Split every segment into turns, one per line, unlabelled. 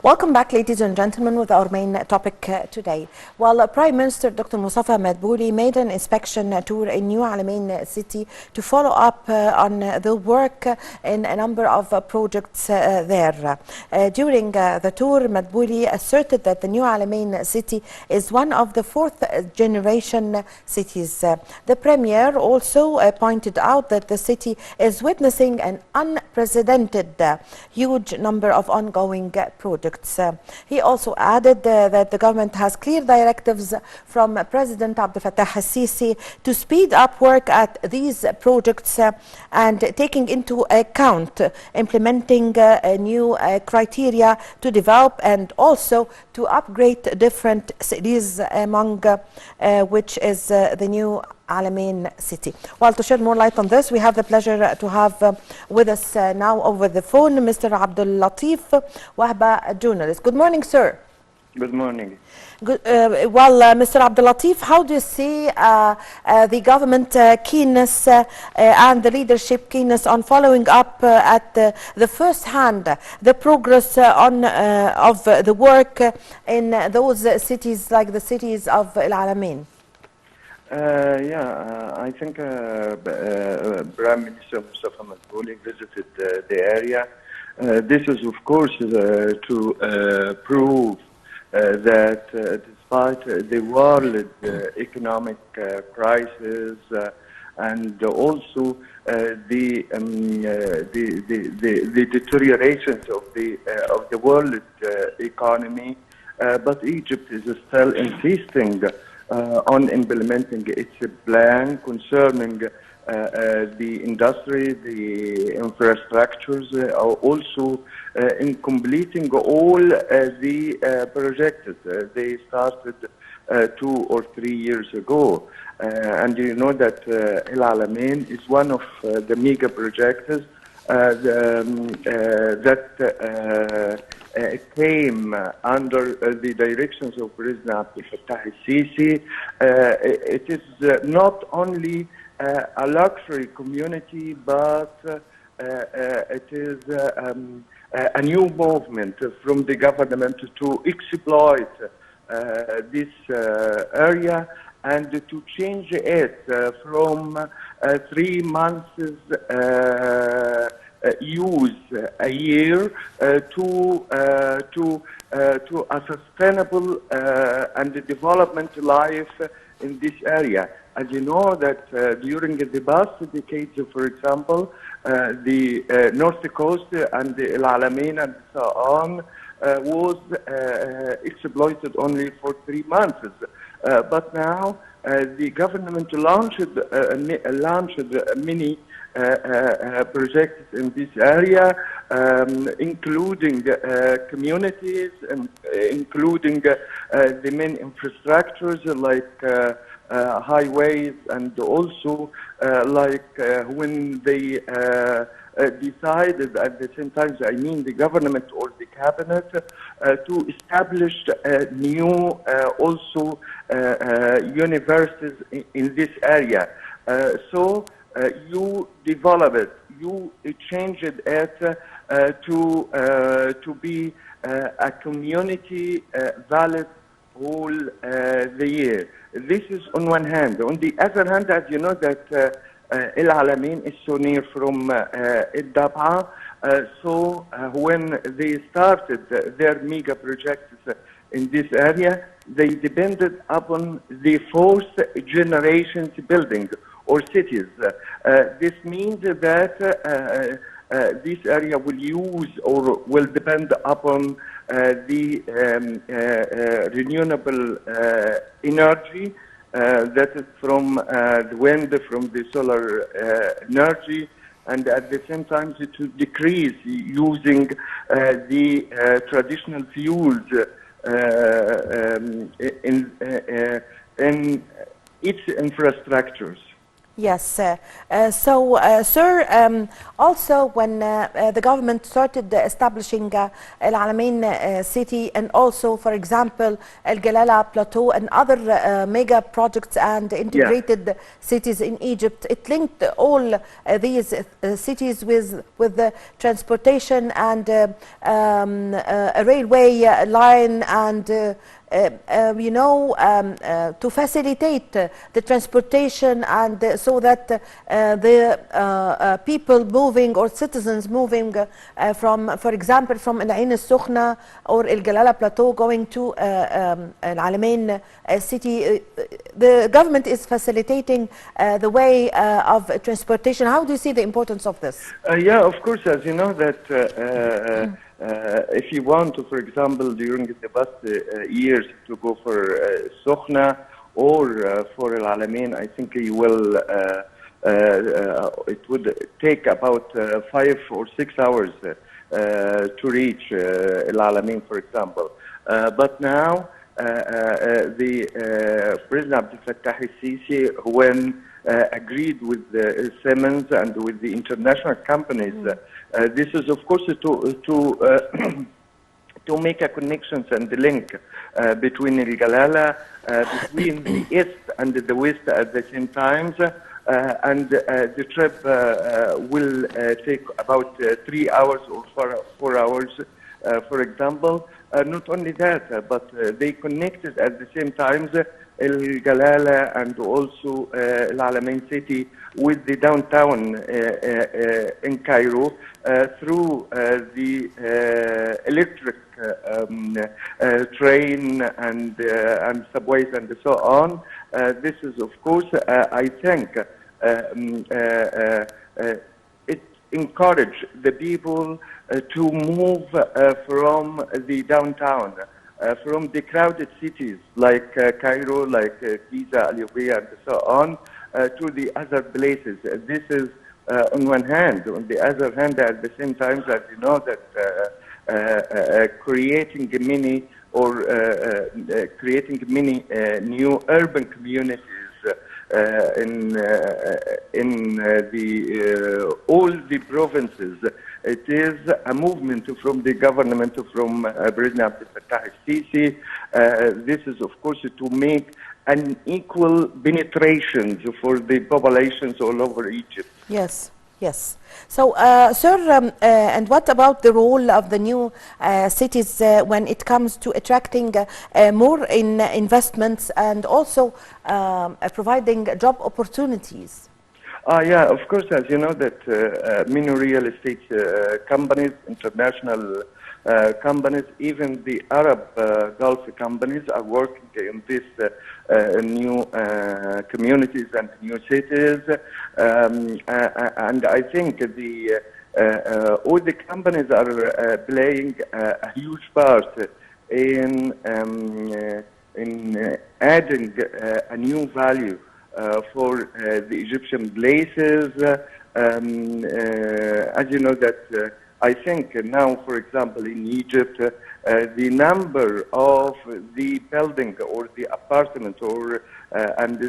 Welcome back, ladies and gentlemen, with our main topic today. Well, Prime Minister Dr. Mustafa Madbouli made an inspection tour in New Alamein city to follow up on the work in a number of projects there. During the tour, Madbouli asserted that the New Alamein city is one of the fourth generation cities. The Premier also pointed out that the city is witnessing an unprecedented huge number of ongoing projects. He also added that the government has clear directives from President Abdul al-Sisi to speed up work at these projects and taking into account implementing new criteria to develop and also to upgrade different cities, among which is the New Alamein city. Well, to shed more light on this, we have the pleasure to have with us now over the phone Mr. Abdul Latif, Wahba, a journalist. Good morning, sir.
Good morning.
Good, Mr. Abdul Latif, how do you see the government keenness and the leadership keenness on following up at the first hand the progress on of the work in those cities like the cities of Al Alamein?
I think Prime Minister Mustafa Madbouli visited the area. This is, of course, to prove that despite the world economic crisis and also the deteriorations of the world economy, but Egypt is still insisting on implementing its plan concerning the industry, the infrastructures, also in completing all the projects they started 2 or 3 years ago. And you know that Al Alamein is one of the mega projects that came under the directions of President Abdul al-Sisi. It is not only a luxury community, but it is a new movement from the government to exploit this area and to change it from 3 months use a year to a sustainable and development life in this area. As you know that during the past decades, for example, the North Coast and the Al Alamein and so on was exploited only for 3 months. But now the government launched many projects in this area, including communities and including the main infrastructures like highways, and also when they decided at the same time, I mean the government or the cabinet, to establish new also universities in this area. So you develop it, you changed it to be a community valid all the year. This is on one hand. On the other hand, as you know that Al Alamein is so near from Dab'a, so when they started their mega projects in this area, they depended upon the fourth generation building or cities. This means that this area will use or will depend upon the renewable energy, that is from the wind, from the solar energy, and at the same time to decrease using the traditional fuels in its infrastructures.
Yes. Sir, also when the government started establishing Al Alamein city, and also, for example, Al Galala Plateau and other mega projects and
Yeah.
integrated cities in Egypt, it linked all these cities with the transportation and a railway line and to facilitate the transportation and so that the people moving or citizens moving from, for example, from Al Ain al Sukhna or Al Galala Plateau going to Al Alamein city, the government is facilitating the way of transportation. How do you see the importance of this?
Yeah, of course, as you know that if you want to, for example, during the past years to go for Sokhna or for Al Alamein, I think you will. It would take about 5 or 6 hours to reach Al Alamein, for example. But now the President Abdul Fattah al-Sisi, when agreed with Siemens and with the international companies, this is of course to make a connections and the link between Al Galala, between the east and the west at the same times. And the trip will take about 3 hours or 4 hours, for example. Not only that, but they connected at the same time Al Galala and also Al Alamein city with the downtown in Cairo through the electric train and subways and so on. This is, of course, I think it encourage the people to move from the downtown, from the crowded cities like Cairo, like Giza, Al-Yubiya, and so on, to the other places. This is on one hand. On the other hand, at the same time, as you know, that creating many new urban communities in all the provinces. It is a movement from the government, from President Abdul Fattah al-Sisi. This is, of course, to make an equal penetration for the populations all over Egypt.
Yes. Yes. So, sir, and what about the role of the new cities when it comes to attracting more investments and also providing job opportunities?
Yeah, of course, as you know that many real estate companies, international companies, even the Arab Gulf companies are working in this new communities and new cities. And I think all the companies are playing a huge part in adding a new value for the Egyptian places. As you know that I think now, for example, in Egypt, the number of the building or the apartment or and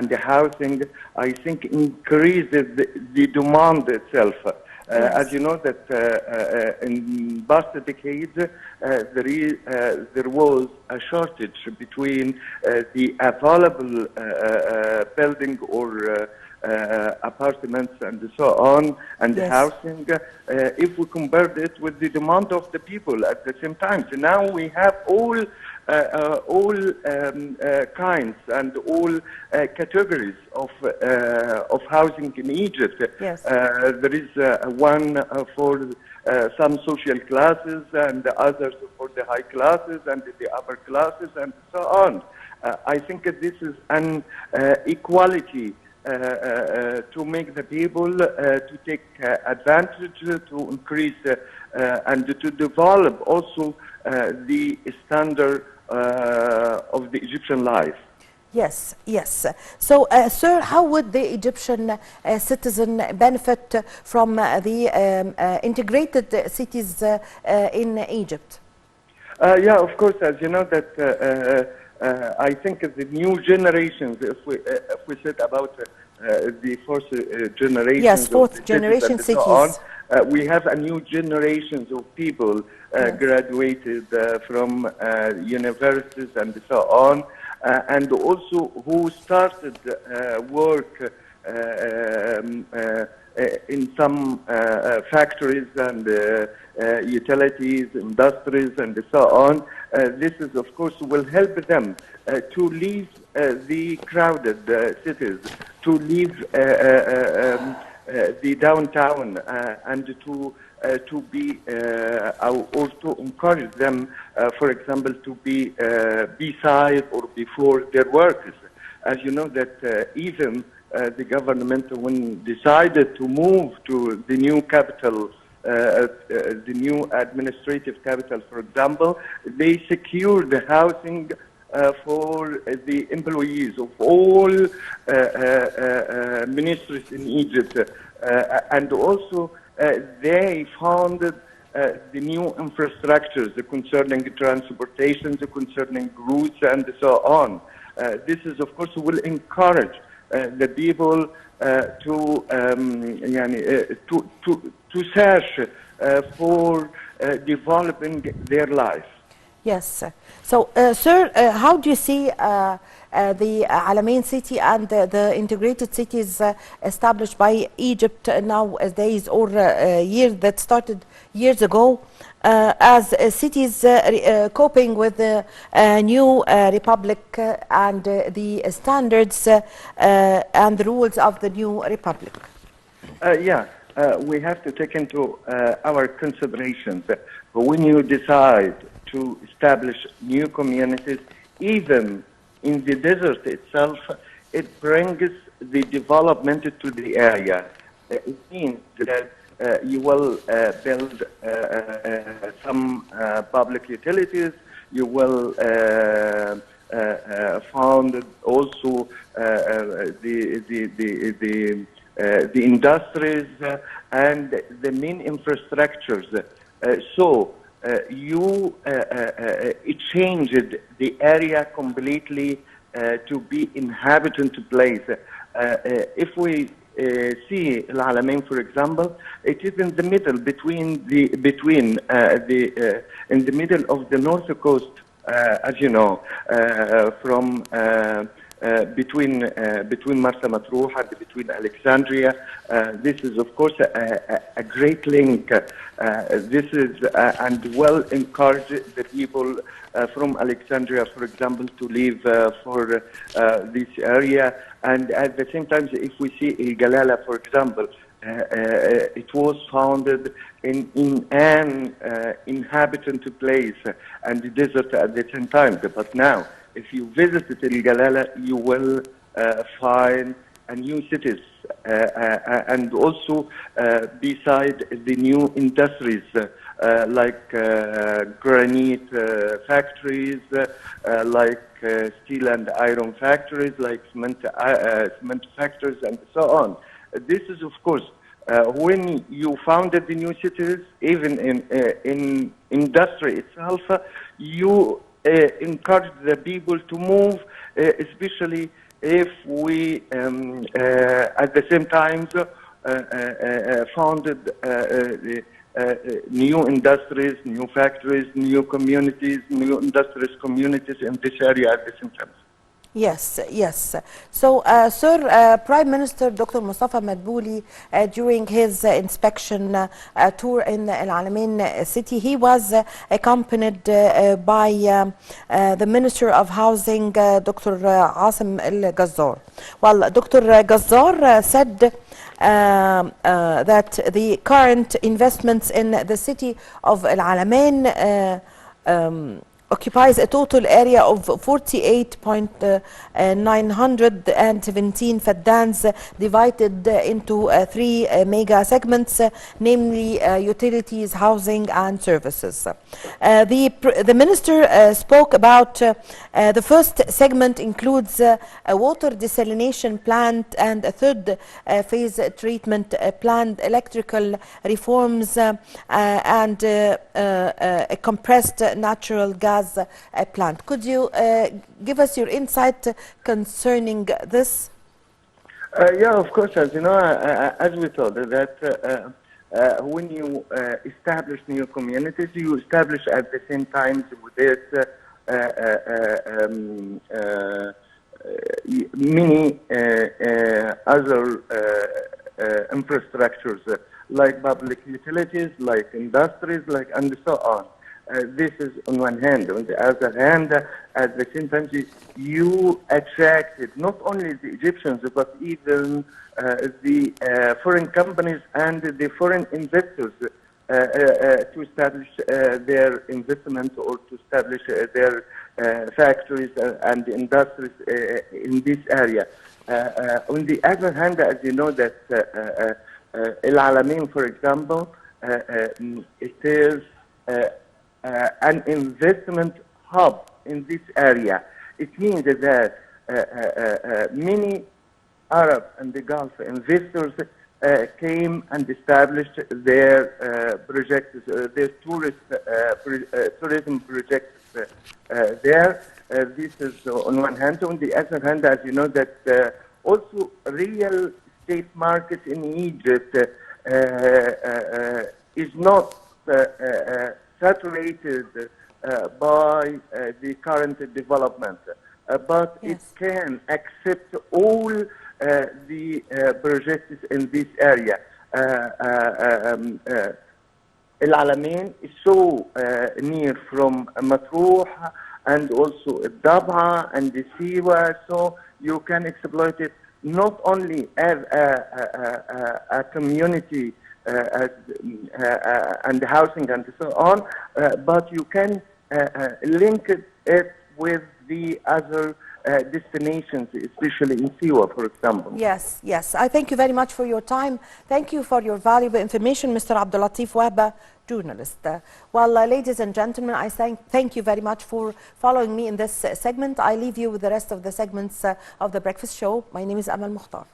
the housing, I think, increases the demand itself.
Yes.
As you know that in past decades, there was a shortage between the available building or apartments and so on, and
Yes.
housing, if we compared it with the demand of the people at the same time. So now we have all kinds and all categories of housing in Egypt.
Yes.
There is one for some social classes and others for the high classes and the upper classes and so on. I think this is an equality to make the people to take advantage, to increase and to develop also the standard of the Egyptian life.
Yes, yes. So, sir, how would the Egyptian citizen benefit from the integrated cities in Egypt?
Yeah, of course, as you know that I think the new generations, if we said about the fourth generations
Yes,
of
fourth
the cities
generation
and so on.
cities.
We have a new generations of people graduated from universities and so on, and also who started work in some factories and utilities, industries, and so on. This is, of course, will help them to leave the crowded cities, to leave the downtown, and to be or to encourage them, for example, to be beside or before their workers. As you know that even the government, when decided to move to the new capital, the new administrative capital, for example, they secured the housing for the employees of all ministries in Egypt, and also they founded the new infrastructures concerning transportation, concerning routes, and so on. This is, of course, will encourage the people to search for developing their life.
Yes. So, sir, how do you see the Alamein city and the integrated cities established by Egypt nowadays, or years that started years ago, as cities coping with the new republic and the standards and the rules of the new republic?
We have to take into our considerations when you decide to establish new communities, even in the desert itself, it brings the development to the area. It means that you will build some public utilities, you will found also the industries and the main infrastructures. You changed the area completely to be inhabitant place. If we see Al Alamein, for example, it is in the middle in the middle of the north coast, as you know, from between Marsa Matruh and between Alexandria. This is, of course, a great link. This is and will encourage the people from Alexandria, for example, to leave for this area. And at the same time, if we see El Galala, for example, it was founded in an inhabitant place and the desert at the same time. But now, if you visit El Galala, you will find a new cities and also beside the new industries like granite factories, like steel and iron factories, like cement factories, and so on. This is, of course, when you founded the new cities, even in industry itself, you encourage the people to move, especially if we at the same time founded new industries, new factories, new communities, new industrious communities in this area at the same time.
Yes, yes. So, Sir, Prime Minister Dr. Mustafa Madbouli, during his inspection tour in Al Alamein city, he was accompanied by the Minister of Housing, Dr. Asim Al Gazzar. Well, Dr. Gazzar said that the current investments in the city of Al Alamein occupies a total area of 48,917 faddans divided into three mega segments, namely utilities, housing, and services. The minister spoke about the first segment includes a water desalination plant and a third phase treatment plant, electrical reforms, and a compressed natural gas plant. Could you give us your insight concerning this?
Yeah, of course. As you know, as we told that when you establish new communities, you establish at the same time with it many other infrastructures like public utilities, like industries, like and so on. This is on one hand. On the other hand, at the same time, you attracted not only the Egyptians but even the foreign companies and the foreign investors to establish their investment or to establish their factories and industries in this area. On the other hand, as you know, that El Alamein, for example, it is an investment hub in this area. It means that many Arab and the Gulf investors came and established their projects, their tourism projects there. This is on one hand. On the other hand, as you know, that also real estate market in Egypt is not saturated by the current development, but
Yes.
it can accept all the projects in this area. El Alamein is so near from Matruh and also Dabha and the Siwa, so you can exploit it not only as a community and housing and so on, but you can link it with the other destinations, especially in Siwa, for example.
Yes, yes. I thank you very much for your time. Thank you for your valuable information, Mr. Abdul Latif Wahba, journalist. Ladies and gentlemen, I thank you very much for following me in this segment. I leave you with the rest of the segments of the breakfast show. My name is Amal Mukhtar.